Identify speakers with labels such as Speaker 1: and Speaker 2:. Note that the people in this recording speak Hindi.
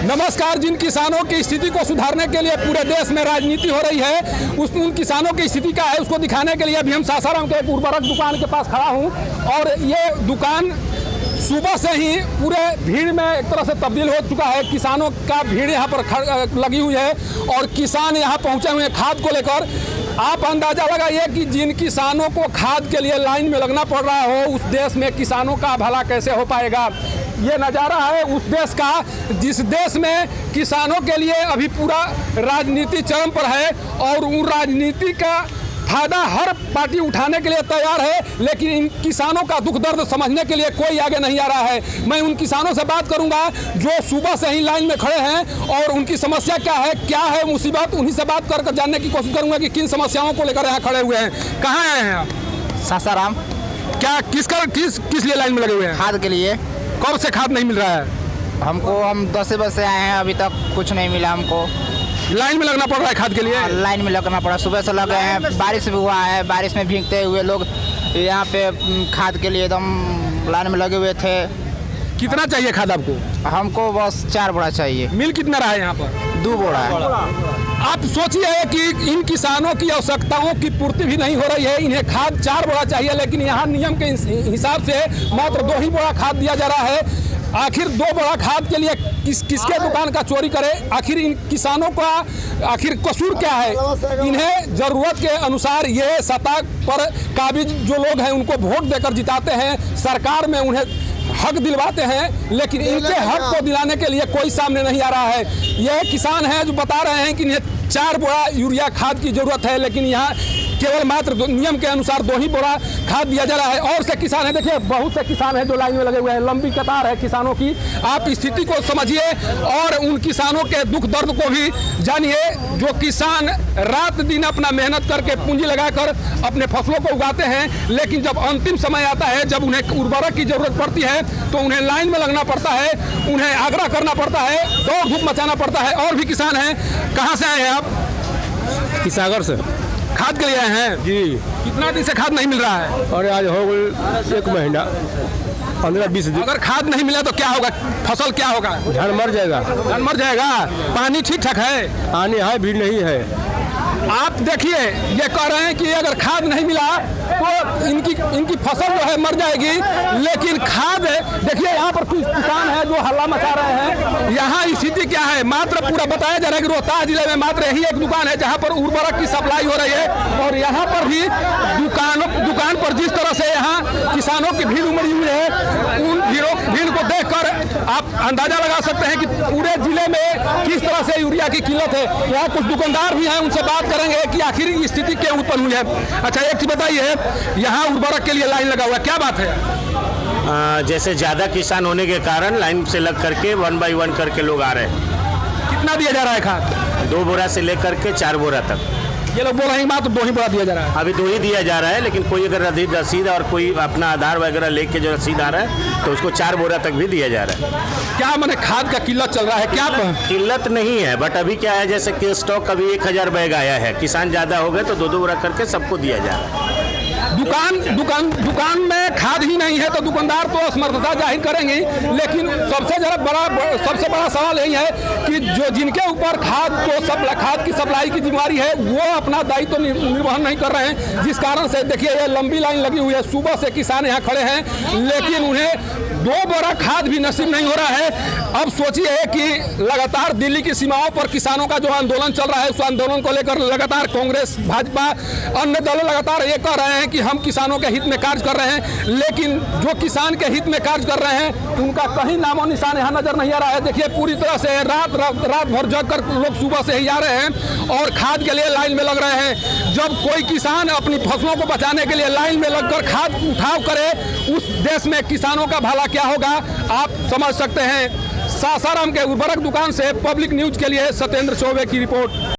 Speaker 1: नमस्कार। जिन किसानों की स्थिति को सुधारने के लिए पूरे देश में राजनीति हो रही है, उन किसानों की स्थिति क्या है उसको दिखाने के लिए अभी हम सासाराम के एक उर्वरक दुकान के पास खड़ा हूं और ये दुकान सुबह से ही पूरे भीड़ में एक तरह से तब्दील हो चुका है। किसानों का भीड़ यहाँ पर लगी हुई है और किसान यहाँ पहुँचे हुए हैं खाद को लेकर। आप अंदाजा लगाइए कि जिन किसानों को खाद के लिए लाइन में लगना पड़ रहा हो, उस देश में किसानों का भला कैसे हो पाएगा। ये नज़ारा है उस देश का जिस देश में किसानों के लिए अभी पूरा राजनीति चरम पर है और उन राजनीति का फायदा हर पार्टी उठाने के लिए तैयार है, लेकिन इन किसानों का दुख दर्द समझने के लिए कोई आगे नहीं आ रहा है। मैं उन किसानों से बात करूंगा जो सुबह से ही लाइन में खड़े हैं और उनकी समस्या क्या है मुसीबत, उन्हीं से बात कर जानने की कोशिश करूंगा कि किन समस्याओं को लेकर यहाँ खड़े हुए हैं। कहाँ आए हैं आप?
Speaker 2: सासाराम।
Speaker 1: क्या किस लिए लाइन में लगे हुए हैं?
Speaker 2: खाद के लिए।
Speaker 1: कब से खाद नहीं मिल रहा है?
Speaker 2: हम 10 बजे से आए हैं, अभी तक कुछ नहीं मिला हमको।
Speaker 1: लाइन में लगना पड़ रहा है खाद के लिए?
Speaker 2: लाइन में लगना पड़ा, सुबह से लगे हैं। बारिश भी हुआ है, बारिश में भीगते हुए लोग यहाँ पे खाद के लिए एकदम लाइन में लगे हुए थे।
Speaker 1: कितना चाहिए खाद आपको?
Speaker 2: हमको बस 4 बोरा चाहिए।
Speaker 1: मिल कितना रहा है यहाँ पर?
Speaker 2: 2 बोरा है।
Speaker 1: आप सोचिए कि इन किसानों की आवश्यकताओं की पूर्ति भी नहीं हो रही है, इन्हें खाद 4 बोरा चाहिए, लेकिन यहाँ नियम के हिसाब से मात्र 2 ही बोरा खाद दिया जा रहा है। आखिर 2 बोरा खाद के लिए किसके दुकान का चोरी करे? आखिर इन किसानों का आखिर कसूर क्या है? इन्हें जरूरत के अनुसार ये सत्ता पर काबिज जो लोग हैं उनको वोट देकर जिताते हैं, सरकार में उन्हें हक दिलवाते हैं, लेकिन इनके हक को दिलाने के लिए कोई सामने नहीं आ रहा है। यह किसान हैं जो बता रहे हैं कि इन्हें 4 बोरा यूरिया खाद की जरूरत है, लेकिन यहाँ केवल मात्र नियम के अनुसार 2 ही बोरा खाद दिया जा रहा है। और से किसान है, देखिए बहुत से किसान हैं जो लाइन में लगे हुए हैं, लंबी कतार है किसानों की। आप स्थिति को समझिए और उन किसानों के दुख दर्द को भी जानिए जो किसान रात दिन अपना मेहनत करके पूंजी लगाकर अपने फसलों को उगाते हैं, लेकिन जब अंतिम समय आता है, जब उन्हें उर्वरक की जरूरत पड़ती है तो उन्हें लाइन में लगना पड़ता है, उन्हें आग्रह करना पड़ता है, दौड़ धूप मचाना पड़ता है। और भी किसान हैं। कहाँ से आए हैं आप?
Speaker 3: किसागर से।
Speaker 1: खाद के लिए आए हैं
Speaker 3: जी।
Speaker 1: कितना दिन से खाद नहीं मिल रहा है?
Speaker 3: और आज हो गई 1 महीना, 15-20 दिन।
Speaker 1: अगर खाद नहीं मिला तो क्या होगा? फसल क्या होगा?
Speaker 3: धान मर जाएगा।
Speaker 1: धान मर जाएगा। पानी ठीक ठाक है?
Speaker 3: पानी है भी नहीं है।
Speaker 1: आप देखिए ये कह रहे हैं कि अगर खाद नहीं मिला तो इनकी फसल जो है मर जाएगी, लेकिन खाद देखिए यहाँ पर कुछ किसान है जो हल्ला मचा रहे हैं। यहाँ स्थिति क्या है? मात्र पूरा बताया जा रहा है कि रोहतास जिले में मात्र यही एक दुकान है जहाँ पर उर्वरक की सप्लाई हो रही है और यहाँ पर भी दुकान पर जिस तरह से यहाँ किसानों की भीड़ उमड़ी हुई है, उन भीड़ को देखकर आप अंदाजा लगा सकते हैं कि पूरे जिले में किस तरह से यूरिया की किल्लत है। यहाँ कुछ दुकानदार भी हैं, उनसे बात करेंगे कि आखिर स्थिति क्या उत्पन्न हुई है। अच्छा एक चीज बताइए, यहाँ उर्वरक के लिए लाइन लगा हुआ है, क्या बात है?
Speaker 4: जैसे ज़्यादा किसान होने के कारण लाइन से लग करके 1 बाई 1 करके लोग आ रहे हैं।
Speaker 1: कितना दिया जा रहा है खाद?
Speaker 4: 2 बोरा से लेकर के 4 बोरा तक।
Speaker 1: ये लोग बोल रहे हैं मात्र 2 ही बोरा दिया जा रहा है।
Speaker 4: अभी 2 ही दिया जा रहा है, लेकिन कोई अगर रसीद और कोई अपना आधार वगैरह लेके जो रसीद आ रहा है तो उसको 4 बोरा तक भी दिया जा रहा है।
Speaker 1: क्या मैंने खाद का किल्लत चल रहा है? क्या
Speaker 4: किल्लत नहीं है, बट अभी क्या है जैसे कि स्टॉक अभी 1000 बैग आया है, किसान ज़्यादा हो गए तो 2-2 बोरा करके सबको दिया जा रहा है।
Speaker 1: दुकान में खाद ही नहीं है तो दुकानदार तो असमर्थता जाहिर करेंगे, लेकिन सबसे बड़ा सवाल यही है कि जो जिनके ऊपर खाद की सप्लाई की जिम्मेदारी है वो अपना दायित्व तो निर्वहन नहीं कर रहे हैं, जिस कारण से देखिए ये लंबी लाइन लगी हुई है। सुबह से किसान यहाँ खड़े हैं, लेकिन उन्हें 2 बोरा खाद भी नसीब नहीं हो रहा है। अब सोचिए कि लगातार दिल्ली की सीमाओं पर किसानों का जो आंदोलन चल रहा है, उस आंदोलन को लेकर लगातार कांग्रेस, भाजपा, अन्य दल लगातार ये कह रहे हैं कि हम किसानों के हित में कार्य कर रहे हैं, लेकिन जो किसान के हित में कार्य कर रहे हैं उनका कहीं नामो निशान यहाँ नजर नहीं आ रहा है। देखिए पूरी तरह से रात भर जग कर लोग सुबह से ही आ रहे हैं और खाद के लिए लाइन में लग रहे हैं। जब कोई किसान अपनी फसलों को बचाने के लिए लाइन में लगकर खाद उठाव करे, उस देश में किसानों का भला क्या होगा आप समझ सकते हैं। सासाराम के उर्वरक दुकान से पब्लिक न्यूज के लिए सत्येंद्र चौबे की रिपोर्ट।